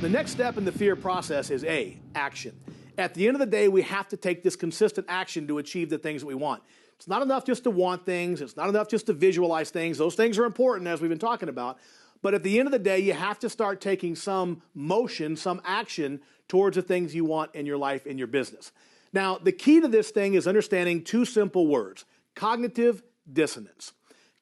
The next step in the fear process is A, action. At the end of the day, we have to take this consistent action to achieve the things that we want. It's not enough just to want things. It's not enough just to visualize things. Those things are important, as we've been talking about. But at the end of the day, you have to start taking some motion, some action towards the things you want in your life, in your business. Now, the key to this thing is understanding two simple words: cognitive dissonance.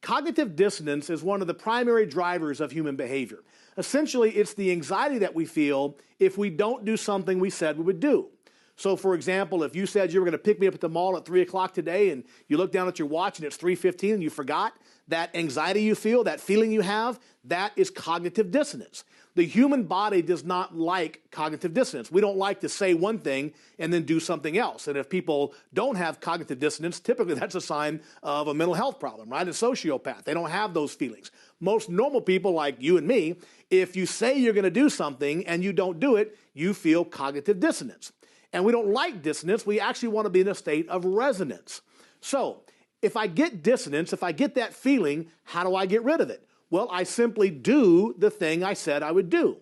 Cognitive dissonance is one of the primary drivers of human behavior. Essentially, it's the anxiety that we feel if we don't do something we said we would do. So, for example, if you said you were going to pick me up at the mall at 3 o'clock today and you look down at your watch and it's 3:15 and you forgot, that anxiety you feel, that feeling you have, that is cognitive dissonance. The human body does not like cognitive dissonance. We don't like to say one thing and then do something else. And if people don't have cognitive dissonance, typically that's a sign of a mental health problem, right? A sociopath. They don't have those feelings. Most normal people like you and me, if you say you're going to do something and you don't do it, you feel cognitive dissonance. And we don't like dissonance. We actually want to be in a state of resonance. So if I get dissonance, if I get that feeling, how do I get rid of it? Well, I simply do the thing I said I would do.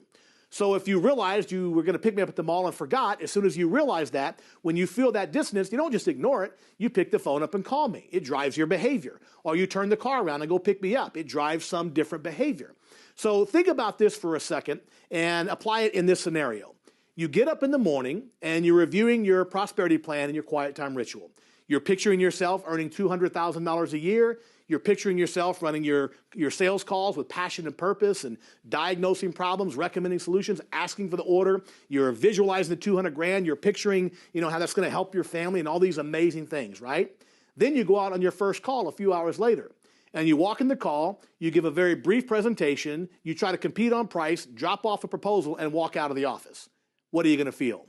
So if you realized you were going to pick me up at the mall and forgot, as soon as you realize that, when you feel that dissonance, you don't just ignore it. You pick the phone up and call me. It drives your behavior. Or you turn the car around and go pick me up. It drives some different behavior. So think about this for a second and apply it in this scenario. You get up in the morning and you're reviewing your prosperity plan and your quiet time ritual. You're picturing yourself earning $200,000 a year. You're picturing yourself running your sales calls with passion and purpose and diagnosing problems, recommending solutions, asking for the order. You're visualizing the 200 grand. You're picturing, how that's going to help your family and all these amazing things, right? Then you go out on your first call a few hours later. And you walk in the call, you give a very brief presentation, you try to compete on price, drop off a proposal, and walk out of the office. What are you going to feel?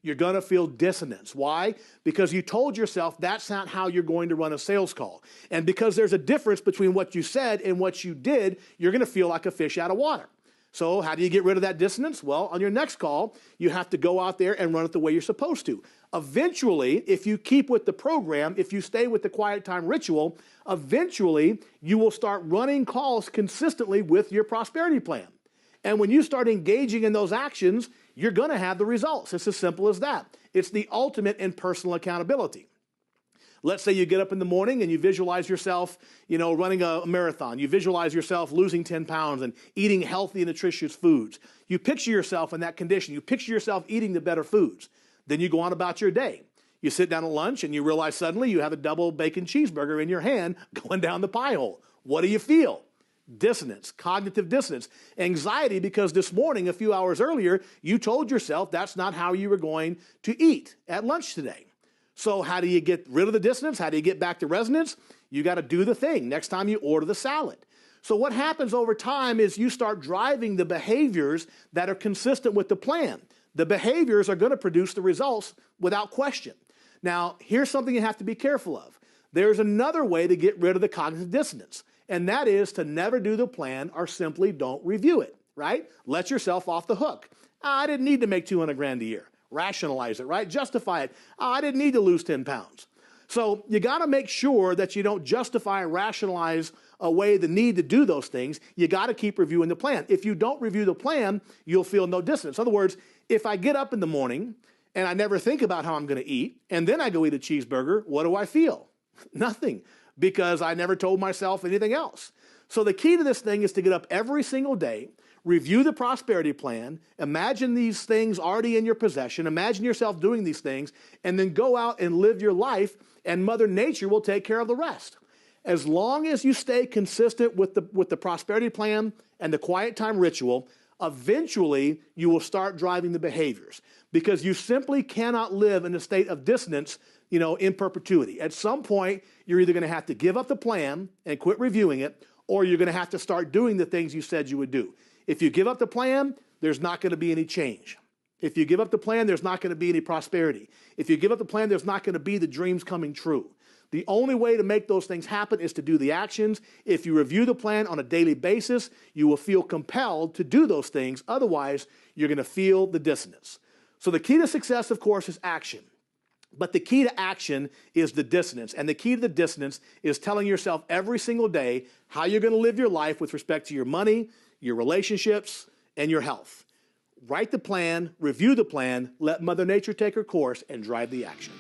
You're going to feel dissonance. Why? Because you told yourself that's not how you're going to run a sales call. And because there's a difference between what you said and what you did, you're going to feel like a fish out of water. So how do you get rid of that dissonance? Well, on your next call, you have to go out there and run it the way you're supposed to. Eventually, if you keep with the program, if you stay with the quiet time ritual, eventually you will start running calls consistently with your prosperity plan. And when you start engaging in those actions, you're going to have the results. It's as simple as that. It's the ultimate in personal accountability. Let's say you get up in the morning and you visualize yourself, running a marathon. You visualize yourself losing 10 pounds and eating healthy and nutritious foods. You picture yourself in that condition. You picture yourself eating the better foods. Then you go on about your day. You sit down at lunch and you realize suddenly you have a double bacon cheeseburger in your hand going down the pie hole. What do you feel? Dissonance, cognitive dissonance, anxiety, because this morning, a few hours earlier, you told yourself that's not how you were going to eat at lunch today. So how do you get rid of the dissonance? How do you get back to resonance? You got to do the thing next time you order the salad. So what happens over time is you start driving the behaviors that are consistent with the plan. The behaviors are going to produce the results without question. Now, here's something you have to be careful of. There's another way to get rid of the cognitive dissonance. And that is to never do the plan or simply don't review it, right? Let yourself off the hook. I didn't need to make 200 grand a year. Rationalize it, right? Justify it. I didn't need to lose 10 pounds. So you got to make sure that you don't justify and rationalize away the need to do those things. You got to keep reviewing the plan. If you don't review the plan, you'll feel no dissonance. In other words, if I get up in the morning and I never think about how I'm going to eat, and then I go eat a cheeseburger, what do I feel? Nothing. Because I never told myself anything else. So the key to this thing is to get up every single day, review the prosperity plan, imagine these things already in your possession, imagine yourself doing these things, and then go out and live your life, and Mother Nature will take care of the rest. As long as you stay consistent with the prosperity plan and the quiet time ritual, eventually you will start driving the behaviors, because you simply cannot live in a state of dissonance in perpetuity. At some point, you're either going to have to give up the plan and quit reviewing it, or you're going to have to start doing the things you said you would do. If you give up the plan, there's not going to be any change. If you give up the plan, there's not going to be any prosperity. If you give up the plan, there's not going to be the dreams coming true. The only way to make those things happen is to do the actions. If you review the plan on a daily basis, you will feel compelled to do those things. Otherwise, you're going to feel the dissonance. So the key to success, of course, is action. But the key to action is the dissonance. And the key to the dissonance is telling yourself every single day how you're going to live your life with respect to your money, your relationships, and your health. Write the plan, review the plan, let Mother Nature take her course, and drive the actions.